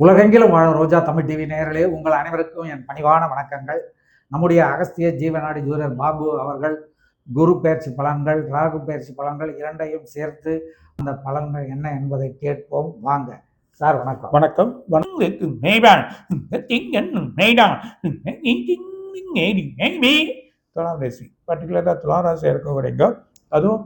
உலகெங்கிலும் வாழும் ரோஜா தமிழ் டிவி நேயர்களே, உங்கள் அனைவருக்கும் என் பணிவான வணக்கங்கள். நம்முடைய அகஸ்திய ஜீவநாடி ஜோதிடர் பாபு அவர்கள் குரு பெயர்ச்சி பலன்கள், ராகு பெயர்ச்சி பலன்கள் இரண்டையும் சேர்த்து அந்த பலன்கள் என்ன என்பதை கேட்போம். வாங்க சார். வணக்கம். வணக்கம். துலாம் ராசி, பர்டிகுலராக துலாம் ராசி இருக்கக்கூடியங்க, அதுவும்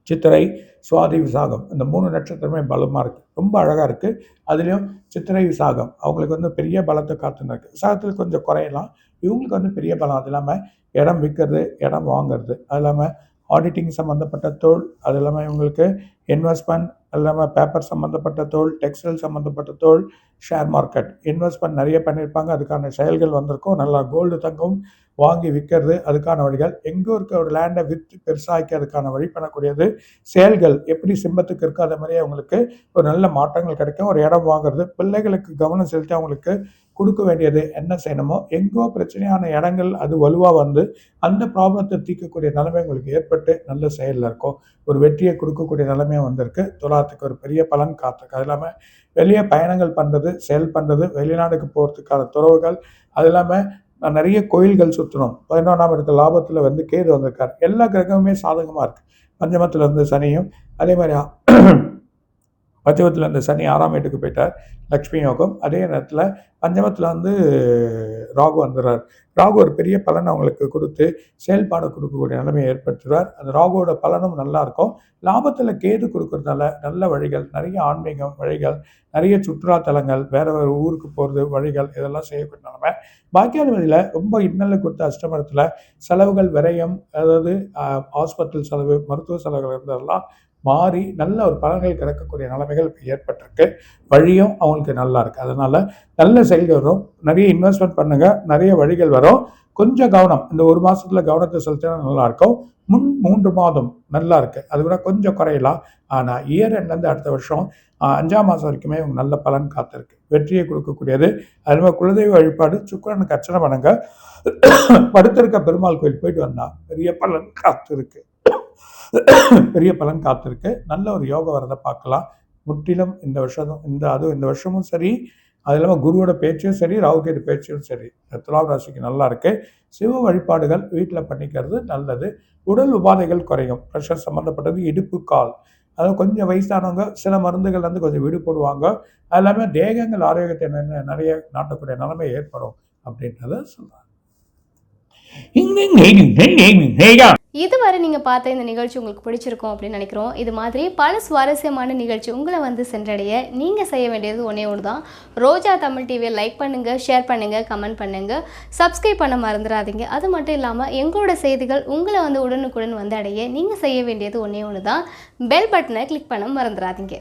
சித்திரை, சுவாதி, விசாகம் இந்த 3 நட்சத்திரமே பலமாக இருக்குது, ரொம்ப அழகாக இருக்குது. அதுலேயும் சித்திரை, விசாகம் அவங்களுக்கு பெரிய பலத்தை காத்துன்னு இருக்குது. விசாகத்தில் கொஞ்சம் குறையலாம், இவங்களுக்கு பெரிய பலம். அது இல்லாமல் இடம் விற்கிறது, இடம் வாங்கிறது, அது இல்லாமல் ஆடிட்டிங் சம்மந்தப்பட்ட தொழில், அது இல்லாமல் இவங்களுக்கு இன்வெஸ்ட்மெண்ட், அது இல்லாமல் பேப்பர் சம்மந்தப்பட்ட தொழில், டெக்ஸ்டைல் சம்மந்தப்பட்ட தொழில், ஷேர் மார்க்கெட் இன்வெஸ்ட்மெண்ட் நிறைய பண்ணியிருப்பாங்க. அதுக்கான செயல்கள் வந்திருக்கும். நல்லா கோல்டு தங்கம் வாங்கி விற்கிறது, அதுக்கான வழிகள். எங்கோ இருக்க ஒரு லேண்டை விற்று பெருசாக்கி அதுக்கான வழி பண்ணக்கூடியது செயல்கள். எப்படி சிம்பத்துக்கு இருக்கோ அதே மாதிரியே அவங்களுக்கு ஒரு நல்ல மாற்றங்கள் கிடைக்கும். ஒரு இடம் வாங்குறது, பிள்ளைகளுக்கு கவனம் செலுத்தி அவங்களுக்கு கொடுக்க வேண்டியது என்ன செய்யணுமோ, எங்கோ பிரச்சனையான இடங்கள் அது வலுவாக வந்து அந்த ப்ராப்ளத்தை தீர்க்கக்கூடிய நிலைமை உங்களுக்கு ஏற்பட்டு நல்ல செயலில் இருக்கும். ஒரு வெற்றியை கொடுக்கக்கூடிய நிலைமையாக வந்திருக்கு. துலாத்துக்கு ஒரு பெரிய பலன் காத்திருக்கு. அது இல்லாமல் வெளியே பயணங்கள் பண்ணுறது, செயல் பண்ணுறது, வெளிநாடுக்கு போகிறதுக்கான துறவுகள், அது இல்லாமல் நான் நிறைய கோயில்கள் சுற்றணும். 11ஆம் இடத்துல லாபத்தில் கேது வந்திருக்கார். எல்லா கிரகமுமே சாதகமாக இருக்குது. பஞ்சமத்தில் சனியும் அதே மாதிரி பஞ்சமத்தில் சனி 6ஆம் வீட்டுக்கு போயிட்டார், லக்ஷ்மி யோகம். அதே நேரத்தில் பஞ்சமத்தில் ராகு வந்துடுறார். ராகு ஒரு பெரிய பலன் அவங்களுக்கு கொடுத்து செயல்பாடு கொடுக்கக்கூடிய நிலைமையை ஏற்படுத்துகிறார். அந்த ராகுவோட பலனும் நல்லாயிருக்கும். லாபத்தில் கேது கொடுக்கறதுனால நல்ல வழிகள், நிறைய ஆன்மீகம் வழிகள், நிறைய சுற்றுலாத்தலங்கள், வேறு வேறு ஊருக்கு போகிறது வழிகள், இதெல்லாம் செய்யக்கூடிய நிலைமை. பாக்கியாதிபதியில் ரொம்ப இன்னல்ல கொடுத்த அஷ்டமத்தில் செலவுகள், விரயம், அதாவது ஹாஸ்பிட்டல் செலவு, மருத்துவ செலவுகள் இருந்ததெல்லாம் மாறி நல்ல ஒரு பலன்கள் கிடைக்கக்கூடிய நிலைமைகள் இப்போ ஏற்பட்டிருக்கு. வழியும் அவங்களுக்கு நல்லா இருக்குது. அதனால் நல்ல செயல்கள் வரும். நிறைய இன்வெஸ்ட்மெண்ட் பண்ணுங்கள், நிறைய வழிகள் வரும். கொஞ்சம் கவனம், இந்த 1 மாதத்தில் கவனத்தை செலுத்தினா நல்லாயிருக்கும். 3 மாதம் நல்லா இருக்குது, அது கூட கொஞ்சம் குறையலாம். ஆனால் இயர் எண்ட்லேருந்து அடுத்த வருஷம் 5ஆம் மாதம் வரைக்குமே இவங்க நல்ல பலன் காத்திருக்கு, வெற்றியை கொடுக்கக்கூடியது. அது மாதிரி குலதெய்வ வழிபாடு, சுக்கிரனுக்கு அர்ச்சனை பண்ணுங்க, படுத்திருக்க பெருமாள் கோயில் போயிட்டு வந்தால் பெரிய பலன் காத்திருக்கு, பெரிய பலன் காத்திருக்கு. நல்ல ஒரு யோகம் வரதை பார்க்கலாம். முற்றிலும் இந்த வருஷமும் சரி, அது இல்லாமல் குருவோட பேச்சும் சரி, ராகுகேது பேச்சும் சரி, துலாம் ராசிக்கு நல்லா இருக்குது. சிவ வழிபாடுகள் வீட்டில் பண்ணிக்கிறது நல்லது. உடல் உபாதைகள் குறையும். ப்ரெஷர் சம்மந்தப்பட்டது, இடுப்பு, கால், அதாவது கொஞ்சம் வயசானவங்க சில மருந்துகள் கொஞ்சம் விடுபடுவாங்க. அது இல்லாமல் தேகங்கள் ஆரோக்கியத்தை நிறைய நாட்டக்கூடிய நிலைமை ஏற்படும் அப்படின்றத சொல்கிறாங்க. இதுவரை நீங்கள் பார்த்த இந்த நிகழ்ச்சி உங்களுக்கு பிடிச்சிருக்கும் அப்படின்னு நினைக்கிறோம். இது மாதிரி பல சுவாரஸ்யமான நிகழ்ச்சி உங்களை சென்றடைய நீங்கள் செய்ய வேண்டியது ஒன்றே ஒன்று தான். ரோஜா தமிழ் டிவியை லைக் பண்ணுங்கள், ஷேர் பண்ணுங்கள், கமெண்ட் பண்ணுங்கள், சப்ஸ்கிரைப் பண்ண மறந்துடாதீங்க. அது மட்டும் இல்லாமல் எங்களோட செய்திகள் உங்களை உடனுக்குடன் அடைய நீங்கள் செய்ய வேண்டியது ஒன்றே ஒன்று தான். பெல் பட்டனை கிளிக் பண்ண மறந்துடாதீங்க.